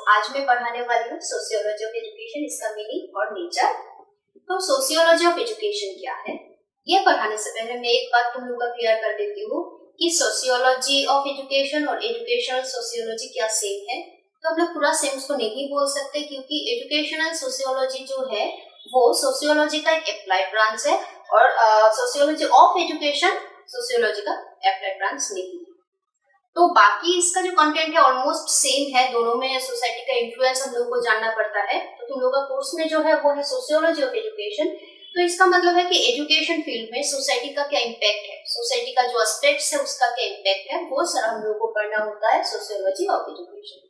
आज मैं पढ़ाने वाली हूँ सोशियोलॉजी ऑफ एजुकेशन, इसका मीनिंग और नेचर। तो सोशियोलॉजी ऑफ एजुकेशन क्या है, ये पढ़ाने से पहले मैं एक बात तुम लोग का क्लियर कर देती हूँ कि सोशियोलॉजी ऑफ एजुकेशन और एजुकेशनल सोशियोलॉजी क्या सेम है। तो हम लोग पूरा सेम उसको नहीं बोल सकते, क्योंकि एजुकेशनल सोशियोलॉजी जो है वो सोशियोलॉजी का एक अप्लाइड ब्रांच है और सोशियोलॉजी ऑफ एजुकेशन सोशियोलॉजी का अप्लाइड ब्रांच नहीं है। तो बाकी इसका जो कंटेंट है ऑलमोस्ट सेम है, दोनों में सोसाइटी का इन्फ्लुएंस हम लोग को जानना पड़ता है। तो तुम लोग का कोर्स में जो है वो है सोशियोलॉजी ऑफ एजुकेशन। तो इसका मतलब है कि एजुकेशन फील्ड में सोसाइटी का क्या इम्पैक्ट है, सोसाइटी का जो एस्पेक्ट्स है उसका क्या इम्पैक्ट है, वो सारा हम लोग को पढ़ना होता है सोशियोलॉजी ऑफ एजुकेशन।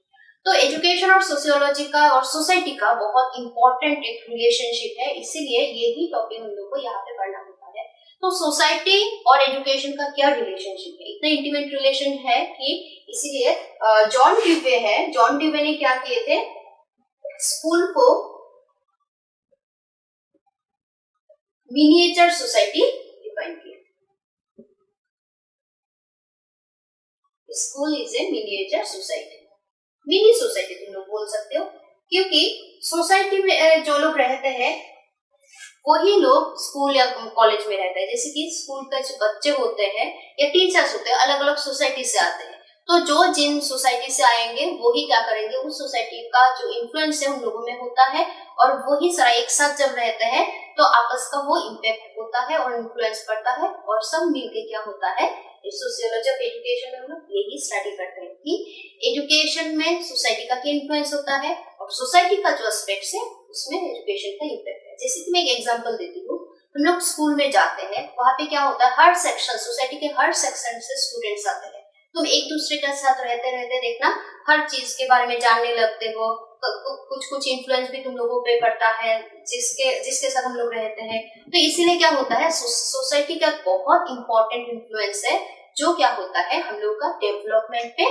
तो एजुकेशन और सोशियोलॉजी का और सोसाइटी का बहुत इंपॉर्टेंट एक रिलेशनशिप है, इसीलिए ये ही टॉपिक हम लोग को यहाँ पे पढ़ना होता है। तो सोसाइटी और एजुकेशन का क्या रिलेशनशिप है, इतना इंटीमेट रिलेशन है कि इसीलिए जॉन ड्यूवे ने क्या किए थे, स्कूल को मिनिएचर सोसाइटी डिफाइन किया। School is a miniature society, mini society तुम लोग बोल सकते हो, क्योंकि सोसाइटी में जो लोग रहते हैं वही लोग स्कूल या कॉलेज में रहते हैं। जैसे कि स्कूल के जो बच्चे होते हैं या टीचर्स होते हैं अलग अलग सोसाइटी से आते हैं, तो जो जिन सोसाइटी से आएंगे वही क्या करेंगे, उस सोसाइटी का जो इन्फ्लुएंस है उन लोगों में होता है और वही सारा एक साथ जब रहते हैं तो आपस का वो इम्पैक्ट होता है और इन्फ्लुएंस पड़ता है और सब मिलके क्या होता है। सोशियोलॉजी ऑफ एजुकेशन में हम लोग यही स्टडी करते हैं कि एजुकेशन में सोसाइटी का क्या इन्फ्लुएंस होता है और सोसाइटी का जो एस्पेक्ट्स है उसमें एजुकेशन का इम्पैक्ट है। जैसे कि मैं एक एग्जांपल देती हूँ, हम लोग स्कूल में जाते हैं, वहां पे क्या होता है, हर सेक्शन, सोसाइटी के हर सेक्शन से स्टूडेंट्स आते हैं। तुम एक दूसरे के साथ रहते रहते देखना हर चीज के बारे में जानने लगते हो, कुछ कुछ इन्फ्लुएंस भी तुम लोगों पे पड़ता है जिसके साथ हम लोग रहते हैं। तो इसीलिए क्या होता है, सोसाइटी का बहुत इंपॉर्टेंट इन्फ्लुएंस है जो क्या होता है हम लोग का डेवलपमेंट पे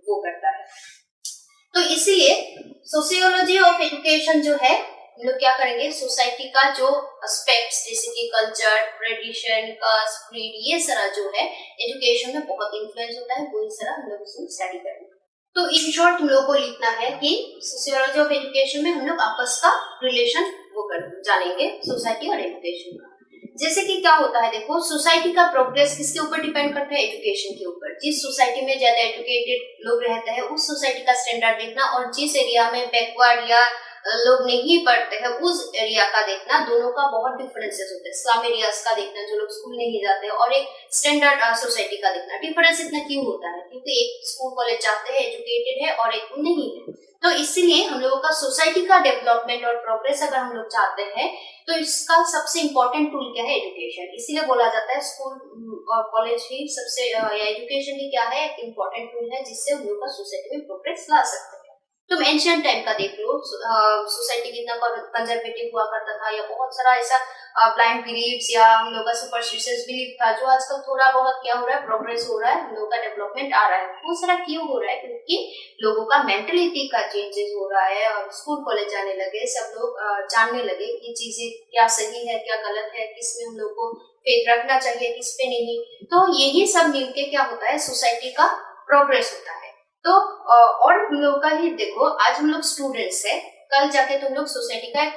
वो करता है। तो इसीलिए सोशियोलॉजी ऑफ एजुकेशन जो है हम लोग क्या करेंगे, सोसाइटी का जो एस्पेक्ट्स जैसे कि कल्चर, ट्रेडिशन, कास्ट, क्रीड, ये सारा जो है एजुकेशन में बहुत इन्फ्लुएंस होता है, वही सारा हम लोग उसमें स्टडी करेंगे। तो इन शॉर्ट तुम लोग को लिखना है कि सोशियोलॉजी ऑफ एजुकेशन में हम लोग आपस का रिलेशन वो कर जानेंगे सोसाइटी और एजुकेशन का। जैसे कि क्या होता है, देखो सोसाइटी का प्रोग्रेस किसके ऊपर डिपेंड करता है, एजुकेशन के ऊपर। जिस सोसाइटी में ज्यादा एजुकेटेड लोग रहते हैं उस सोसाइटी का स्टैंडर्ड देखना, और जिस एरिया में बैकवर्ड या लोग नहीं पढ़ते हैं उस एरिया का देखना, दोनों का बहुत डिफरेंसेस होते हैं। स्लम एरियाज का देखना, जो लोग स्कूल नहीं जाते, और एक स्टैंडर्ड सोसाइटी का देखना। डिफरेंस इतना क्यों होता है, क्योंकि एक स्कूल कॉलेज जाते हैं एजुकेटेड है और एक नहीं है। तो इसीलिए हम लोगों का सोसाइटी का डेवलपमेंट और प्रोग्रेस अगर हम लोग चाहते हैं तो इसका सबसे इम्पोर्टेंट टूल क्या है, एजुकेशन। इसीलिए बोला जाता है स्कूल और कॉलेज ही सबसे या एजुकेशन ही क्या है, एक इम्पोर्टेंट टूल है जिससे हम लोग का सोसाइटी में प्रोग्रेस ला सकते हैं। तुम एंशिएंट टाइम का देख लो, सोसाइटी कितना कंजर्वेटिव हुआ करता था, या बहुत सारा ऐसा ब्लाइंड बिलीव्स या हम लोग का सुपरस्टिशियस बिलीफ था, जो आजकल थोड़ा बहुत क्या हो रहा है, प्रोग्रेस हो रहा है, हम लोग का डेवलपमेंट आ रहा है। वो सारा क्यों हो रहा है, क्योंकि लोगों का मेंटलिटी का चेंजेस हो रहा है और स्कूल कॉलेज जाने लगे, सब लोग जानने लगे कि चीजें क्या सही है क्या गलत है, किसमें हम लोग को फेथ रखना चाहिए किस पे नहीं। तो यही सब मिलके क्या होता है, सोसाइटी का प्रोग्रेस होता है। तो और हम लोग का ही देखो, आज हम लोग स्टूडेंट्स है, कल जाके तुम लोग सोसाइटी का एक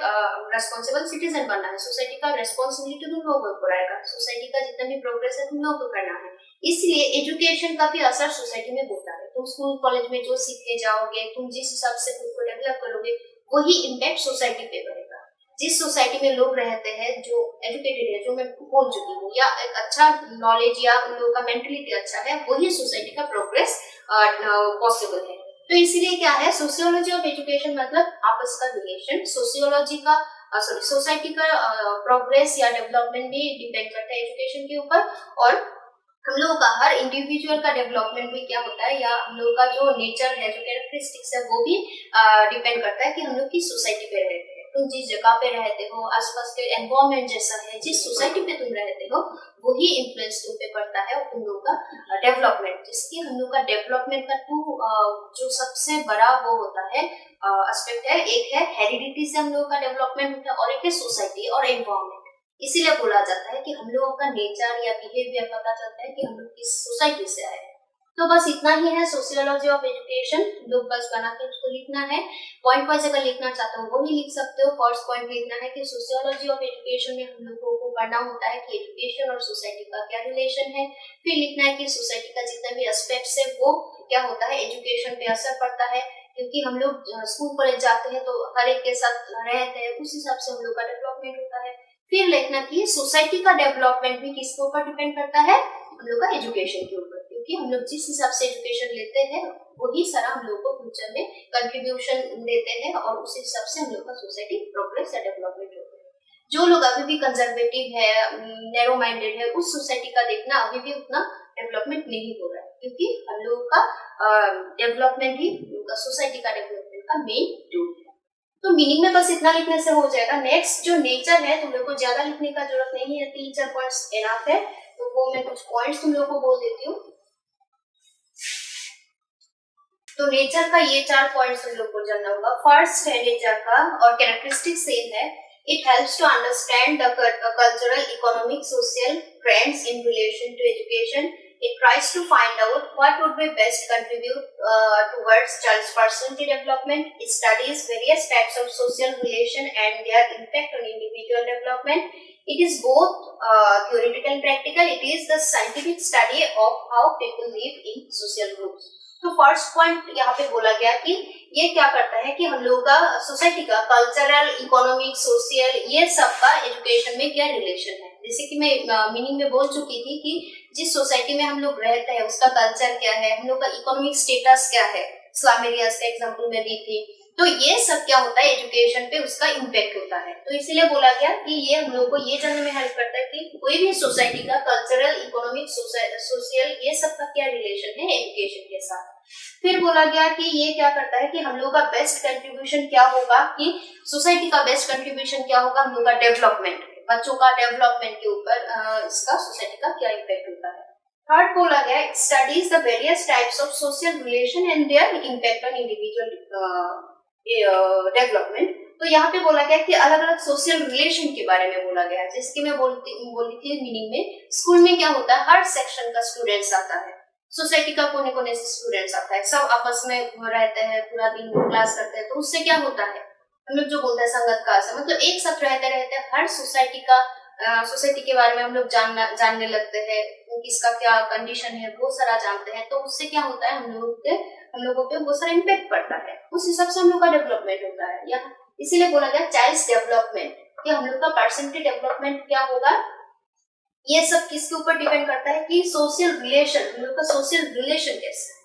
रेस्पॉन्सिबल सिटीजन बनना है। सोसाइटी का रेस्पॉन्सिबिलिटी तुम लोगों को रहेगा, सोसाइटी का जितना भी प्रोग्रेस है तुम लोगों को करना है। इसलिए एजुकेशन का भी असर सोसाइटी में होता है। तुम स्कूल कॉलेज में जो सीख के जाओगे, तुम जिस हिसाब से खुद को डेवलप करोगे, वही इम्पैक्ट सोसाइटी पे पड़ेगा। जिस सोसाइटी में लोग रहते हैं जो एजुकेटेड है, जो मैं बोल चुकी हूँ, या एक अच्छा नॉलेज या उन लोगों का मेंटलिटी अच्छा है, वही सोसाइटी का प्रोग्रेस पॉसिबल है। तो इसीलिए क्या है, सोशियोलॉजी ऑफ एजुकेशन मतलब आपस का रिलेशन, सोशियोलॉजी का सोसाइटी का प्रोग्रेस या डेवलपमेंट भी डिपेंड करता है एजुकेशन के ऊपर, और हम लोगों का हर इंडिविजुअल का डेवलपमेंट भी क्या होता है, या हम लोग का जो नेचर है, जो कैरेक्टरिस्टिक्स है, वो भी डिपेंड करता है कि हम लोग किस सोसाइटी पे रहते हैं। तुम जिस जगह पे रहते हो, आसपास के एनवायरनमेंट जैसा है, जिस सोसाइटी पे तुम रहते हो, वही इन्फ्लुएंस तुम पे पड़ता है और तुम लोग का डेवलपमेंट। जिसकी हम लोग का डेवलपमेंट का जो सबसे बड़ा वो होता है एस्पेक्ट है, एक है हेरिडिटी से हम लोग का डेवलपमेंट होता है, और एक है सोसाइटी और एनवायरनमेंट। इसीलिए बोला जाता है कि हम लोगों का नेचर या बिहेवियर पता चलता है कि हम लोग किस सोसाइटी से आए हैं। तो बस इतना ही है सोशियोलॉजी ऑफ एजुकेशन, लोग बस बना के उसको लिखना है। पॉइंट वाइज अगर लिखना चाहते हो वो भी लिख सकते हो। फर्स्ट पॉइंट लिखना है कि सोशियोलॉजी ऑफ एजुकेशन में हम लोगों को पढ़ना होता है कि एजुकेशन और सोसाइटी का क्या रिलेशन है। फिर लिखना है कि सोसाइटी का जितना भी एस्पेक्ट्स है वो क्या होता है, एजुकेशन पे असर पड़ता है, क्योंकि हम लोग स्कूल कॉलेज जाते हैं तो हर एक के साथ रहते हैं, उस हिसाब से हम लोग का डेवलपमेंट होता है। फिर लिखना कि सोसाइटी का डेवलपमेंट भी किसके ऊपर डिपेंड करता है, हम लोग का एजुकेशन के ऊपर, क्योंकि हम लोग जिस हिसाब से एजुकेशन लेते हैं वही सारा हम लोग को फ्यूचर में कंट्रीब्यूशन देते हैं और उस हिसाब से हम लोग का सोसाइटी प्रोग्रेस या डेवलपमेंट होता है। जो लोग अभी भी कंजर्वेटिव है, नैरो माइंडेड है, उस सोसाइटी का देखना अभी भी उतना डेवलपमेंट नहीं हो रहा है, क्योंकि हम लोग का डेवलपमेंट ही सोसाइटी का डेवलपमेंट का मेन टूल है। तो मीनिंग में बस इतना लिखने से हो जाएगा। नेक्स्ट जो नेचर है, तुम लोग को ज्यादा लिखने का जरूरत नहीं है, 3-4 पॉइंट्स एनफ है, तो वो मैं कुछ पॉइंट्स तुम लोग को बोल देती हूँ। तो नेचर का ये 4 पॉइंट्स तुम लोग को जानना होगा। फर्स्ट है नेचर का, और कैरेक्टरिस्टिक सेम है, it helps to understand the cultural, economic, social trends in relation to education. It tries to find out what would be best contribute towards child's personality development. It studies various types of social relation and their impact on individual development. It is both theoretical and practical. It is the scientific study of how people live in social groups. तो first point यहाँ पे बोला गया कि ये क्या करता है कि हम लोग का सोसाइटी का कल्चरल, इकोनॉमिक, सोशल, ये सब का एजुकेशन में क्या रिलेशन है। जैसे कि मैं मीनिंग में बोल चुकी थी कि जिस सोसाइटी में हम लोग रहते हैं उसका कल्चर क्या है, हम लोग का इकोनॉमिक स्टेटस क्या है, स्लम एरियाज का एग्जांपल में दी थी, तो ये सब क्या होता है एजुकेशन पे उसका इम्पैक्ट होता है। तो इसीलिए बोला गया कि ये हम लोग को ये जानने में हेल्प करता है कि कोई भी सोसाइटी का कल्चरल, इकोनॉमिक, सोशल, ये सब का क्या रिलेशन है एजुकेशन के साथ। फिर बोला गया कि ये क्या करता है कि हम लोग का बेस्ट कंट्रीब्यूशन क्या होगा, कि सोसाइटी का बेस्ट कंट्रीब्यूशन क्या होगा, हम लोग का डेवलपमेंट, बच्चों का डेवलपमेंट के ऊपर इसका सोसाइटी का क्या इम्पैक्ट होता है। थर्ड बोला गया studies the various types of social relation and there impact on individual development. तो यहाँ पे बोला गया कि अलग अलग सोशल रिलेशन के बारे में बोला गया, जिसकी मैं बोली थी मीनिंग में। स्कूल में क्या होता है, हर सेक्शन का स्टूडेंट्स आता है, सोसाइटी का कोने कोने से स्टूडेंट्स आता है, सब आपस में रहते हैं, पूरा दिन क्लास करते हैं, तो उससे क्या होता है, हम लोग जो बोलते हैं संगत का असर, मतलब एक साथ रहते रहते हर सोसाइटी के बारे में हम लोग जानने लगते हैं, किसका क्या कंडीशन है वो सारा जानते हैं, तो उससे क्या होता है हम लोगों पे बहुत सारा इम्पैक्ट पड़ता है, उस हिसाब से हम लोग का डेवलपमेंट होता है। या इसीलिए बोला गया चाइल्ड डेवलपमेंट, कि हम लोग का पर्सनैलिटी डेवलपमेंट क्या होगा, ये सब किसके ऊपर डिपेंड करता है कि सोशल रिलेशन, हम लोग का सोशल रिलेशन कैसे है।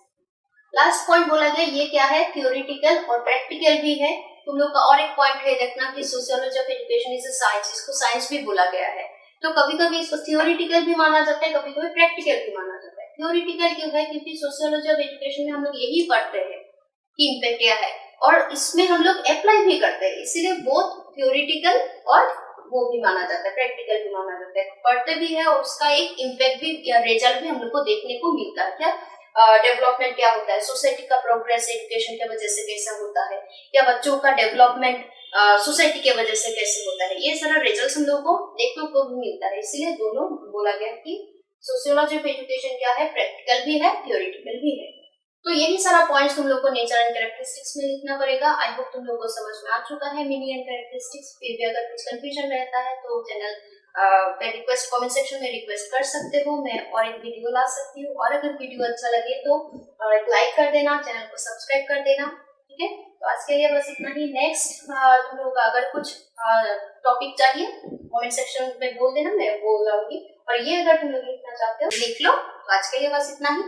लास्ट पॉइंट बोला गया ये क्या है, थ्योरेटिकल और प्रैक्टिकल भी है। तुम लोग का और एक पॉइंट है देखना कि sociology of education is a science, इसको साइंस भी बोला गया है। तो कभी कभी इसको थ्योरेटिकल भी माना जाता है, कभी कभी प्रैक्टिकल भी माना जाता है। थ्योरेटिकल क्यों है, क्योंकि सोशियोलॉजी ऑफ एजुकेशन में हम लोग यही पढ़ते हैं कि इम्पैक्ट क्या है, और इसमें हम लोग अप्लाई भी करते हैं, इसीलिए बहुत थ्योरेटिकल और वो भी माना जाता है, प्रैक्टिकल भी माना जाता है, पढ़ते भी है और उसका एक इम्पैक्ट भी या रिजल्ट भी हम लोग को देखने को मिलता है। क्या डेवलपमेंट क्या होता है, सोसाइटी का प्रोग्रेस एजुकेशन की वजह से कैसा होता है, या बच्चों का डेवलपमेंट सोसाइटी की वजह से कैसे होता है, ये सारा रिजल्ट हम लोग को देखने को भी मिलता है। इसीलिए दोनों बोला गया कि सोशियोलॉजी ऑफ एजुकेशन क्या है, प्रैक्टिकल भी है, थ्योरेटिकल भी है। तो यही सारा पॉइंट्स तुम लोग को नेचर एंड कैरेक्टरिस्टिक्स में लिखना पड़ेगा। आई होप तुम लोग को समझ में आ चुका है मीनिंग एंड कैरेक्टरिस्टिक्स। फिर भी अगर कुछ कंफ्यूजन रहता है तो चैनल पे रिक्वेस्ट कमेंट सेक्शन में रिक्वेस्ट कर सकते हो, मैं और एक वीडियो ला सकती हूँ। और अगर वीडियो अच्छा लगे तो लाइक कर देना, चैनल को सब्सक्राइब कर देना, ठीक है। तो आज के लिए बस इतना ही। नेक्स्ट तुम लोग अगर कुछ टॉपिक चाहिए कमेंट सेक्शन में बोल देना, मैं बोल लाऊंगी। और ये अगर तुम लोग लिखना चाहते हो लिख लो। तो आज के लिए बस इतना ही।